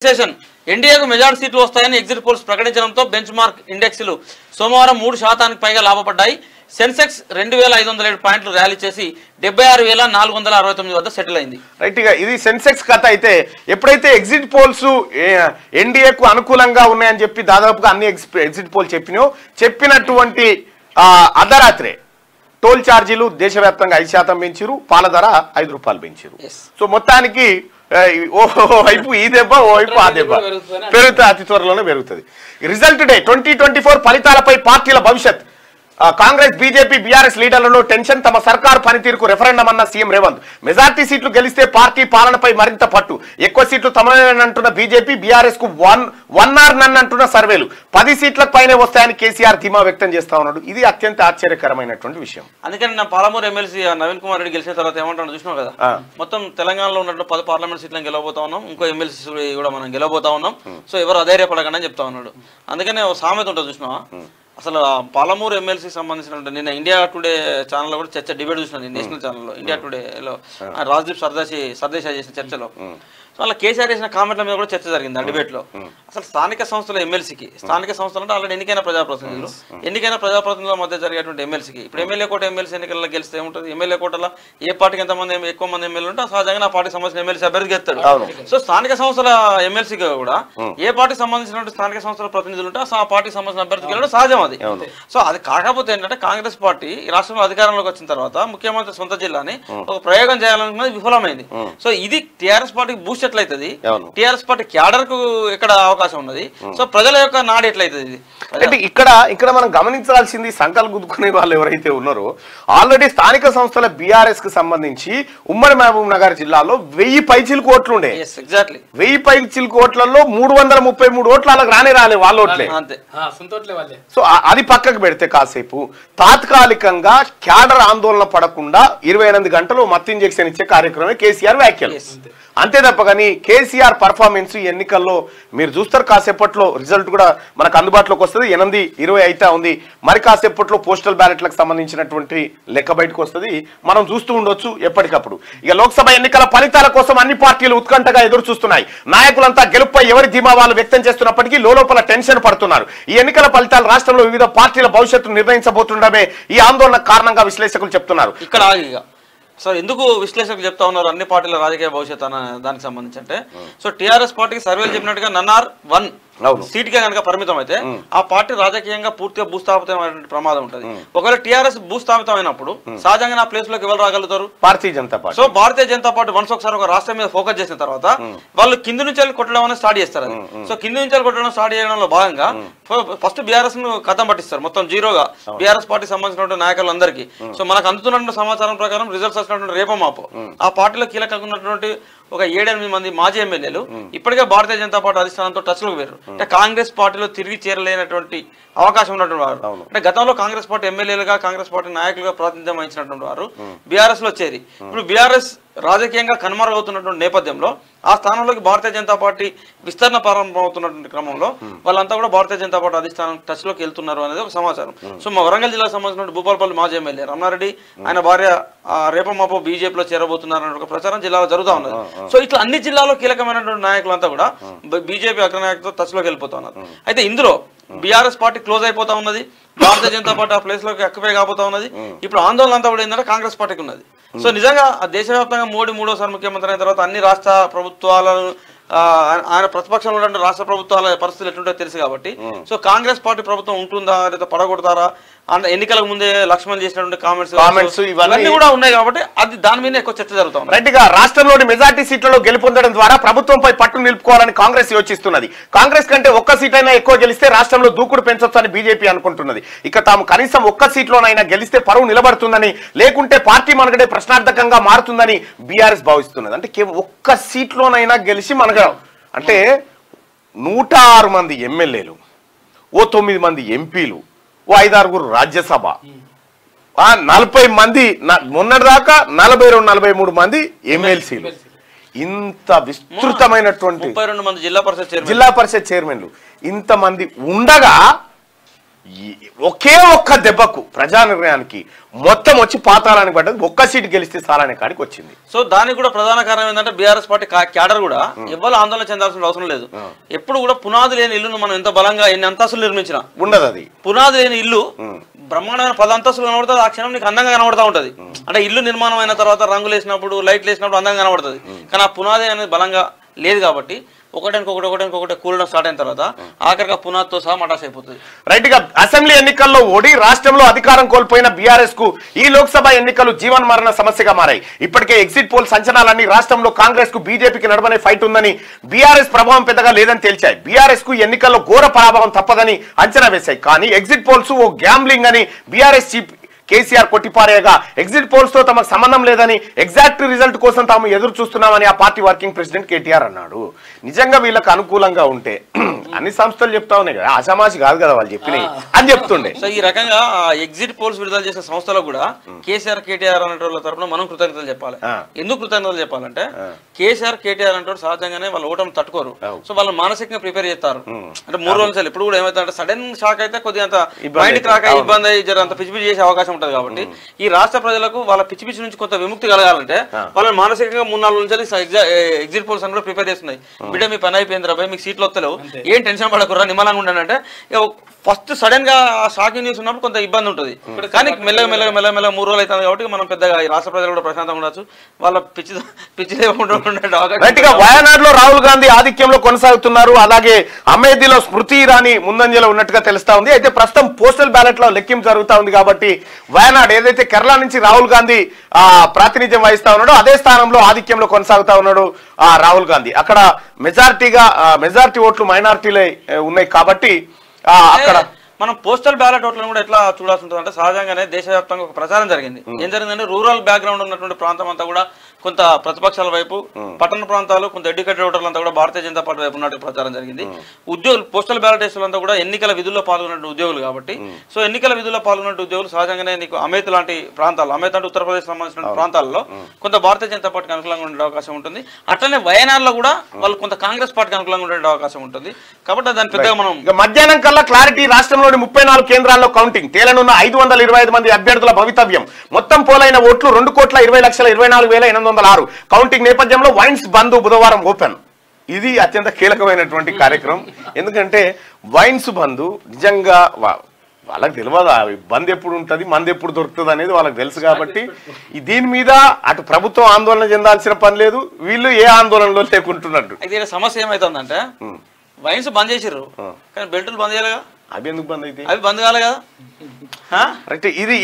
Session ఎన్డీఏకు majority సీట్లు వస్తాయని exit polls ప్రకటించడంతో బెంచ్ మార్క్ ఇండెక్స్లు సోమవారం 3% పైగా లాభపడ్డాయి. సెన్సెక్స్ 2507 పాయింట్లు ర్యాలీ చేసి 76,469 వద్ద సెటిల్ అయింది. రైట్ గా ఇది సెన్సెక్స్ కథ అయితే ఎప్పుడైతే ఎగ్జిట్ పోల్స్ ఎన్డీఏకు అనుకూలంగా ఉన్నాయని చెప్పి దాదాపుగా అన్ని ఎగ్జిట్ పోల్ చెప్పినటువంటి అర్ధరాత్రే టోల్ ఛార్జీలు దేశవ్యాప్తంగా 5% పెంచారు, పాల ధర ₹5 పెంచారు. సో మొత్తానికి ఓ వైపు ఈ దెబ్బ ఓ వైపు ఆ దెబ్బ పెరుగుతుంది, అతి త్వరలోనే పెరుగుతుంది. రిజల్ట్ డే 2024 ఫలితాలపై పార్టీల భవిష్యత్. కాంగ్రెస్ బీజేపీ బీఆర్ఎస్ లీడర్లలో టెన్షన్. తమ సర్కారు పనితీరుకు రెఫరెండం అన్న సీఎం రేవంత్. మెజార్టీ సీట్లు గెలిస్తే పార్టీ పాలనపై మరింత పట్టు. ఎక్కువ సీట్లు తమనంటున్న బీజేపీ, బీఆర్ఎస్ కు వన్ ఆర్ నన్ అంటున్న సర్వేలు. 10 సీట్లకు పైనే వస్తాయని కేసీఆర్ ధీమా వ్యక్తం చేస్తా ఉన్నాడు. ఇది అత్యంత ఆశ్చర్యకరమైనటువంటి విషయం. అందుకని నా పాలమూరు ఎమ్మెల్సీ నవీన్ కుమార్ రెడ్డి గెలిచిన తర్వాత ఏమంటాను చూసినావు కదా, మొత్తం తెలంగాణలో ఉన్నట్టు 10 పార్లమెంట్ సీట్లను గెలవబోతా ఉన్నాం, ఇంకో ఎమ్మెల్సీ కూడా మనం గెలవబోతా ఉన్నాం. సో ఎవరు అధైర్యపడకండి అని చెప్తా ఉన్నాడు. అందుకనే సామెత ఉంటుంది చూసినావా, అసలు పాలమూరు ఎమ్మెల్సీకి సంబంధించిన నిన్న ఇండియా టుడే ఛానల్లో కూడా చర్చ డిబేట్ చూసినాను, నేషనల్ ఛానల్లో ఇండియా టుడేలో రాజ్దీప్ సర్దేశాయ్ చేసిన చర్చలో. సో అలా కేసీఆర్ చేసిన కామెంట్ల మీద కూడా చర్చ జరిగింది ఆ డిబేట్లో. అసలు స్థానిక సంస్థల ఎమ్మెల్సీకి, స్థానిక సంస్థలు అంటే ఆల్రెడీ ఎన్నికైన ప్రజాప్రతినిధుల మధ్య జరిగేటువంటి ఎమ్మెల్సీకి, ఇప్పుడు ఎమ్మెల్యే కోట ఎమ్మెల్సీ ఎన్నికల్లో గెలిస్తే ఏముంటుంది, ఎమ్మెల్యే కోటలో ఏ పార్టీకి ఎక్కువ మంది ఎమ్మెల్యే ఉంటే సహజంగా ఆ పార్టీకి సంబంధించిన ఎమ్మెల్సీ అభ్యర్థి గెలుస్తాడు. సో స్థానిక సంస్థల ఎమ్మెల్సీకి కూడా ఏ పార్టీకి సంబంధించిన స్థానిక సంస్థల ప్రతినిధులు ఉంటే ఆ పార్టీకి సంబంధించిన అభ్యర్థి గెలవడం సహజం అది. సో అది కాకపోతే ఏంటంటే కాంగ్రెస్ పార్టీ ఈ రాష్ట్రంలో అధికారంలోకి వచ్చిన తర్వాత ముఖ్యమంత్రి సొంత జిల్లాని ఒక ప్రయోగం చేయాలనుకున్నది విఫలమైంది. సో ఇది టీఆర్ఎస్ పార్టీకి బూస్ట్ ఎట్లయితుంది, టీఆర్ఎస్ పార్టీ క్యాడర్ కు ఎక్కడ అవకాశం ఉన్నది, సో ప్రజల యొక్క నాడు ఎట్లయితుంది. అంటే ఇక్కడ మనం గమనించాల్సింది, సంకల్ గుద్దుకునే వాళ్ళు ఎవరైతే ఉన్నారో ఆల్రెడీ స్థానిక సంస్థల బీఆర్ఎస్ కు సంబంధించి ఉమ్మడి మహబూబ్ నగర్ జిల్లాలో 1000 పైచిలకు ఓట్లు ఉండే. 1000 పైచిలకు ఓట్లలో 333 ఓట్లు అలాగ రాలే వాళ్ళ ఓట్లే. సో అది పక్కకు పెడితే కాసేపు తాత్కాలికంగా క్యాడర్ ఆందోళన పడకుండా 28 గంటలు మత్తు ఇంజెక్షన్ ఇచ్చే కార్యక్రమమే కేసీఆర్ వ్యాఖ్యలు. అంతే తప్ప కానీ కేసీఆర్ పర్ఫార్మెన్స్ ఎన్నికల్లో మీరు చూస్తారు. కాసేపట్లో రిజల్ట్ కూడా మనకు అందుబాటులోకి వస్తుంది. 8:20 అయితే ఉంది. మరి కాసేపట్లో పోస్టల్ బ్యాలెట్లకు సంబంధించినటువంటి లెక్క బయటకు వస్తుంది, మనం చూస్తూ ఉండొచ్చు ఎప్పటికప్పుడు. ఇక లోక్సభ ఎన్నికల ఫలితాల కోసం అన్ని పార్టీలు ఉత్కంఠగా ఎదురు చూస్తున్నాయి. నాయకులంతా గెలుపుపై ఎవరి ధీమా వాళ్ళు వ్యక్తం చేస్తున్నప్పటికీ లోపల టెన్షన్ పడుతున్నారు. ఈ ఎన్నికల ఫలితాలు రాష్ట్రంలో వివిధ పార్టీల భవిష్యత్తు నిర్ణయించబోతుండమే ఈ ఆందోళన కారణంగా విశ్లేషకులు చెప్తున్నారు. ఇక్కడ సో ఎందుకు విశ్లేషకులు చెప్తా ఉన్నారు అన్ని పార్టీల రాజకీయ భవిష్యత్తు అన్న దానికి సంబంధించి అంటే, సో టీఆర్ఎస్ పార్టీకి సర్వేలు చెప్పినట్టుగా నన్నార్ 1 సీట్కే కనుక పరిమితం అయితే ఆ పార్టీ రాజకీయంగా పూర్తిగా భూస్థాపితమైన ప్రమాదం ఉంటుంది. ఒకవేళ టీఆర్ఎస్ భూస్థాపితం అయినప్పుడు సహజంగా ఆ ప్లేస్ లోకి ఎవరు రాగలుగుతారు, Bharatiya Janata party. So Bharatiya Janata party once ఒకసారి ఒక రాష్ట్రం మీద ఫోకస్ చేసిన తర్వాత వాళ్ళు కింది నుంచి వెళ్ళి కొట్టడం అనేది స్టార్ట్ చేస్తారు. సో కింది నుంచి వెళ్ళి కొట్టడం స్టార్ట్ చేయడంలో భాగంగా ఫస్ట్ బీఆర్ఎస్ ను కథం పట్టిస్తారు మొత్తం జీరోగా బీఆర్ఎస్ పార్టీ సంబంధించినటువంటి నాయకులందరికీ. సో మనకు అందుతున్నటువంటి సమాచారం ప్రకారం రిజల్ట్స్ వచ్చినటువంటి రేపో మాపో ఆ పార్టీలో కీలకంగా ఉన్నటువంటి ఒక 7-8 మంది మాజీ ఎమ్మెల్యేలు ఇప్పటికే భారతీయ జనతా పార్టీ అధిష్టానంతో టచ్ లోకి వేరు. అంటే కాంగ్రెస్ పార్టీలో తిరిగి చేరలేనటువంటి అవకాశం ఉన్నటువంటి వారు, అంటే గతంలో కాంగ్రెస్ పార్టీ ఎమ్మెల్యేలుగా కాంగ్రెస్ పార్టీ నాయకులుగా ప్రాతినిధ్యం వహించినటువంటి వారు బీఆర్ఎస్ లో చేరి ఇప్పుడు బీఆర్ఎస్ రాజకీయంగా కనుమరుగవుతున్నటువంటి నేపథ్యంలో ఆ స్థానంలోకి భారతీయ జనతా పార్టీ విస్తరణ ప్రారంభమవుతున్నటువంటి క్రమంలో వాళ్ళంతా కూడా భారతీయ జనతా పార్టీ అధిష్టానం టచ్ లోకి వెళ్తున్నారు అనేది ఒక సమాచారం. సో మా వరంగల్ జిల్లాకు సంబంధించిన భూపాలపల్లి మాజీ ఎమ్మెల్యే రమణారెడ్డి ఆయన భార్య రేపమాపో బీజేపీలో చేరబోతున్నారనే ఒక ప్రచారం జిల్లాలో జరుగుతూ ఉన్నది. సో ఇట్లా అన్ని జిల్లాలో కీలకమైనటువంటి నాయకులంతా కూడా బీజేపీ అగ్రనాయకులతో టచ్ లోకి వెళ్ళిపోతా ఉన్నారు. అయితే ఇందులో బీఆర్ఎస్ పార్టీ క్లోజ్ అయిపోతా ఉన్నది, భారతీయ జనతా పార్టీ ఆ ప్లేస్ లోకి అక్యుపై కాబోతా ఉన్నది. ఇప్పుడు ఆందోళన అంతా కూడా ఏంటంటే కాంగ్రెస్ పార్టీకి ఉన్నది. సో నిజంగా దేశవ్యాప్తంగా మోడీ 3వ ముఖ్యమంత్రి అయిన తర్వాత అన్ని రాష్ట్ర ప్రభుత్వాలను ఆయన ప్రతిపక్షంలో ఉన్న రాష్ట్ర ప్రభుత్వాల పరిస్థితులు ఎట్లుంటాయో తెలుసు కాబట్టి, సో కాంగ్రెస్ పార్టీ ప్రభుత్వం ఉంటుందా లేదా పడగొడతారా అంటే ఎన్నికలకు ముందే లక్ష్మణ్ చేసినటువంటి కామెంట్స్ ఇవన్నీ కూడా ఉన్నాయి కాబట్టి అది దాని మీద ఎక్కువ చర్చ జరుగుతుంది. రైట్ గా రాష్ట్రంలోని మెజార్టీ సీట్లలో గెలుపొందడం ద్వారా ప్రభుత్వంపై పట్టు నిలుపుకోవాలని కాంగ్రెస్ యోచిస్తున్నది. కాంగ్రెస్ కంటే ఒక్క సీట్ అయినా ఎక్కువ గెలిస్తే రాష్ట్రంలో దూకుడు పెంచొచ్చని బీజేపీ అనుకుంటున్నది. ఇక తాము కనీసం ఒక్క సీట్లోనైనా గెలిస్తే పరువు నిలబడుతుందని, లేకుంటే పార్టీ మనగడే ప్రశ్నార్థకంగా మారుతుందని బీఆర్ఎస్ భావిస్తున్నది. అంటే ఒక్క సీట్లోనైనా గెలిచి మనగడం అంటే 106 మంది ఎమ్మెల్యేలు, ఓ 9 మంది ఎంపీలు, ఓ 5-6 రాజ్యసభ, 40 మంది మొన్నటిదాకా 42-43 మంది ఎమ్మెల్సీలు, ఇంత విస్తృతమైనటువంటి 32 మంది జిల్లా పరిషత్ చైర్మన్లు ఇంతమంది ఉండగా ఒకే ఒక్క దెబ్బకు ప్రజా నిర్ణయానికి మొత్తం వచ్చి పాతాళానికి పడ్డది. ఒక్క సీటు గెలిస్తే సాలనే కాడికి వచ్చింది. సో దానికి కూడా ప్రధాన కారణం ఏంటంటే బీఆర్ఎస్ పార్టీ క్యాడర్ కూడా ఎవరు ఆందోళన చెందాల్సిన అవసరం లేదు. ఎప్పుడు కూడా పునాది లేని ఇల్లును మనం ఎంత బలంగా ఎన్ని అంతస్తులు నిర్మించినా ఉండదు. అది పునాది లేని ఇల్లు బ్రహ్మాండమైన 10 అంతస్తులు కనబడుతుంది. ఆ క్షణం నీకు అందంగా కనబడతా ఉంటది. అంటే ఇల్లు నిర్మాణం అయిన తర్వాత రంగులు వేసినప్పుడు లైట్లు వేసినప్పుడు అందంగా కనబడుతుంది. కానీ ఆ పునాది అనేది బలంగా లేదు కాబట్టి ఒకటి కూలడం స్టార్ట్ అయిన తర్వాత ఆఖరిగా పునాదితో సహా మటాస్ అయిపోతుంది. రైట్ గా అసెంబ్లీ ఎన్నికల్లో ఓడి రాష్ట్రంలో అధికారం కోల్పోయిన బీఆర్ఎస్ కు ఈ లోక్సభ ఎన్నికలు జీవన్ మరణ సమస్యగా మారాయి. ఇప్పటికే ఎగ్జిట్ పోల్ సంచలనాలన్నీ రాష్ట్రంలో కాంగ్రెస్ కు బీజేపీకి నడవనే ఫైట్ ఉందని, బీఆర్ఎస్ ప్రభావం పెద్దగా లేదని తేల్చాయి. బీఆర్ఎస్ కు ఎన్నికల్లో ఘోర పరాభవం తప్పదని అంచనా వేశాయి. కానీ ఎగ్జిట్ పోల్స్ ఓ గ్యాంబ్లింగ్ అని బీఆర్ఎస్ చీఫ్ కేసీఆర్ కొట్టిపారేయగా ఎగ్జిట్ పోల్స్ తో తమకు సంబంధం లేదని, ఎగ్జాక్ట్ రిజల్ట్ కోసం తాము ఎదురు చూస్తున్నామని ఆ పార్టీ వర్కింగ్ ప్రెసిడెంట్ కేటీఆర్ అన్నాడు. నిజంగా వీళ్ళకి అనుకూలంగా ఉంటే అన్ని సంస్థలు చెప్తా ఉన్నాయి కదా, ఆషామాషి కాదు కదా వాళ్ళు చెప్పినాయి అని చెప్తుండే. సో ఈ రకంగా ఎగ్జిట్ పోల్స్ విడుదల చేసిన సంస్థలకు కూడా కేసీఆర్ కేటీఆర్ అనే వాళ్ళ తరపున మనం కృతజ్ఞతలు చెప్పాలి. ఎందుకు కృతజ్ఞతలు చెప్పాలంటే కేసీఆర్ కేటీఆర్ అంటే సహజంగానే వాళ్ళ ఓటమి తట్టుకోరు. సో వాళ్ళు మానసికంగా ప్రిపేర్ చేస్తారు. అంటే 3 రోజులు ఇప్పుడు కూడా ఏమైతే సడన్ షాక్ అయితే కొద్దిగా మైండ్కి రాక ఇబ్బంది అయ్యి జర అంత పిచ్చి పిచ్చి చేసే అవకాశం ఉంటది. కాబట్టి ఈ రాష్ట్ర ప్రజలకు వాళ్ళ పిచ్చి పిచ్చి నుంచి కొంత విముక్తి కలగాలంటే వాళ్ళని మానసికంగా 3-4 నుంచి ఎగ్జిట్ పోల్స్ అని కూడా ప్రిపేర్ చేస్తున్నాయి. బిడ్డ మీ పని అయిపోయింది రాబాయ్, మీకు సీట్లు వస్తలేవు, ఏం టెన్షన్ పడకురా, నిమ్మలంగా ఉండాలంటే ఫస్ట్ సడన్ గా షాకింగ్ న్యూస్ ఉన్నప్పుడు కొంత ఇబ్బంది ఉంటుంది. కానీ మెల్లగా 3 రోజులు అవుతుంది కాబట్టి మనం పెద్దగా ఈ రాష్ట్ర ప్రజలు కూడా ప్రశాంతంగా ఉండొచ్చు. వాళ్ళ పిచ్చి వయనాడులో రాహుల్ గాంధీ ఆధిక్యంలో కొనసాగుతున్నారు. అలాగే అమేథీలో స్మృతి ఇరానీ ముందంజలో ఉన్నట్టుగా తెలుస్తా ఉంది. అయితే ప్రస్తుతం పోస్టల్ బ్యాలెట్ లో లెక్కింపు జరుగుతా ఉంది కాబట్టి వయనాడ్ ఏదైతే కేరళ నుంచి రాహుల్ గాంధీ ప్రాతినిధ్యం వహిస్తా ఉన్నాడో అదే స్థానంలో ఆధిక్యంలో కొనసాగుతా ఉన్నాడు రాహుల్ గాంధీ. అక్కడ మెజారిటీ ఓట్లు మైనారిటీలే ఉన్నాయి కాబట్టి అక్కడ మనం పోస్టల్ బ్యాలెట్ ఓట్లను కూడా ఎట్లా చూడాల్సి ఉంటుంది అంటే సహజంగానే దేశవ్యాప్తంగా ఒక ప్రచారం జరిగింది. ఏం జరిగిందంటే రూరల్ బ్యాక్గ్రౌండ్ ఉన్నటువంటి ప్రాంతం అంతా కూడా కొంత ప్రతిపక్షాల వైపు, పట్టణ ప్రాంతాలు కొంత ఎడ్యుకేటెడ్ ఓటర్లు అంతా కూడా భారతీయ జనతా పార్టీ వైపు ఉన్నట్టు ప్రచారం జరిగింది. ఉద్యోగులు పోస్టల్ బ్యాలెట్ వేస్తులంతా కూడా ఎన్నికల విధుల్లో పాల్గొన్న ఉద్యోగులు కాబట్టి సో ఎన్నికల విధుల్లో పాల్గొన్న ఉద్యోగులు సహజంగానే నీకు అమేథ్ లాంటి ప్రాంతాలు, అమేథ్ అంటే ఉత్తరప్రదేశ్ సంబంధించిన ప్రాంతాల్లో కొంత భారతీయ జనతా పార్టీకి అనుకూలంగా ఉండే అవకాశం ఉంటుంది. అట్లనే వయనాడులో కూడా వాళ్ళు కొంత కాంగ్రెస్ పార్టీకి అనుకూలంగా ఉండే అవకాశం ఉంటుంది. కాబట్టి దాని పెద్దగా మనం మధ్యాహ్నం కల్లా క్లారిటీ. రాష్ట్రంలోని 34 కేంద్రాల్లో కౌంటింగ్. తేలనున్న 525 మంది అభ్యర్థుల భవితవ్యం. మొత్తం పోలైన ఓట్లు 2,20,24,806. కౌంటింగ్ నేపథ్యంలో వైన్స్ బంద్ బుధవారం ఓపెన్. ఇది అత్యంత కీలకమైనటువంటి కార్యక్రమం. ఎందుకంటే వైన్స్ బంద్ నిజంగా వాళ్ళకి తెలియదు బంద్ ఎప్పుడు ఉంటుంది, మంది ఎప్పుడు దొరుకుతుంది అనేది వాళ్ళకి తెలుసు. కాబట్టి దీని మీద అటు ప్రభుత్వం ఆందోళన చెందాల్సిన పని లేదు, వీళ్ళు ఏ ఆందోళనలో లేకుంటున్నట్టు. అయితే సమస్య ఏమైతుందంటే వైన్స్ బంద్ చేసిర్రు కానీ బెల్టులు బంద్ చేయాలిగా. అవి ఎందుకు బంద్ అయితే? అవి బంద్ కాలే కదా. ఇది